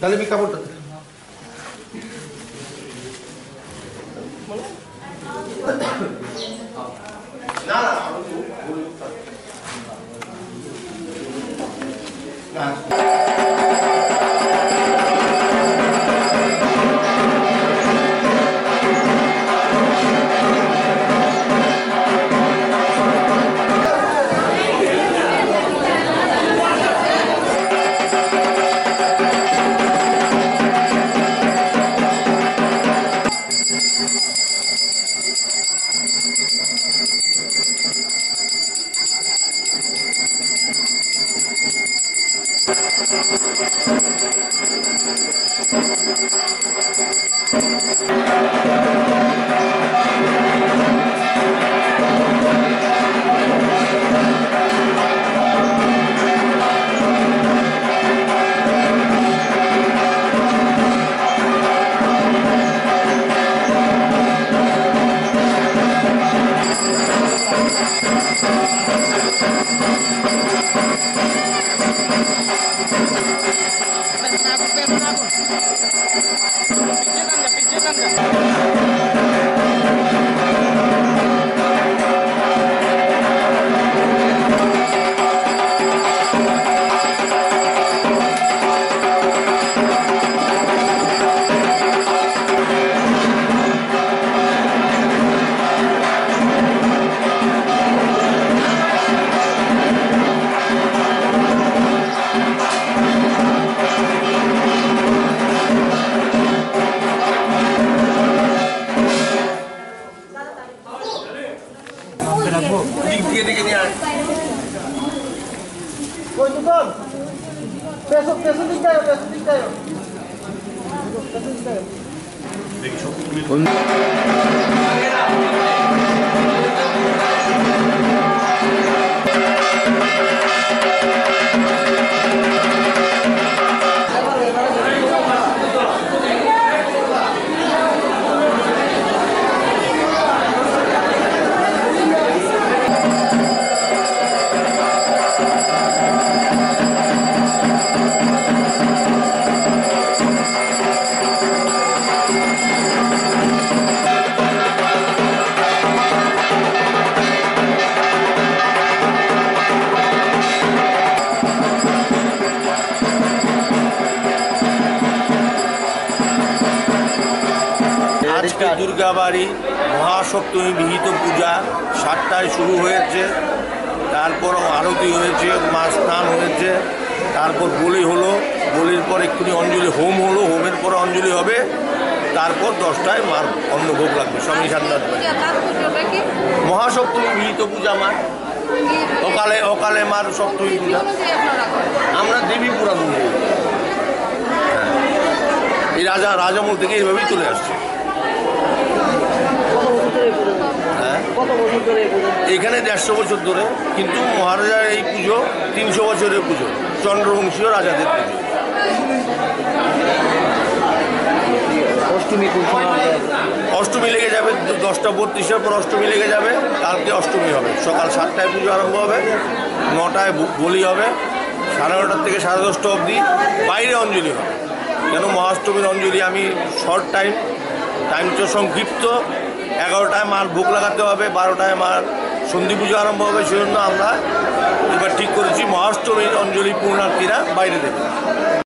তাহলে আমি কাপড়টা না না দুর্গাবাড়ি মহাসপ্তমী বিহিত পূজা 7টায় শুরু হয়েছে, তারপর আরতি হয়েছে, মা স্নান হয়েছে, তারপর বলি হলো, বলির পর একটুখানি অঞ্জলি হোম হলো, হোমের পরে অঞ্জলি হবে, তারপর 10টায় মার অন্নভোগ লাগবে স্বামী সান্নাথ। মহাসপ্তমী বিহিত পূজা মার অকালে অকালে মার সপ্তমী পূজা আমরা দেবী পুরাণ অনুযায়ী এই রাজামূল থেকে এইভাবেই চলে আসছে। এখানে 150 বছর ধরে, কিন্তু মহারাজার এই পুজো 300 বছরের পুজো, চন্দ্রবংশীয় রাজাদের পুজো। অষ্টমী লেগে যাবে 10টা 32-এর পর অষ্টমী লেগে যাবে, কালকে অষ্টমী হবে। সকাল 7টায় পুজো আরম্ভ হবে, 9টায় বলি হবে, 9:30 থেকে 10:30 অবধি বাইরে অঞ্জলি হবে। কেন মহাষ্টমীর অঞ্জলি আমি শর্ট টাইম তো সংক্ষিপ্ত, 11টায় মার ভোগ লাগাতে হবে, 12টায় মার সন্ধি পুজো আরম্ভ হবে। সেজন্য আমরা এবার ঠিক করেছি মহাষ্টমীর অঞ্জলি পূর্ণার্থীরা বাইরে দেবে।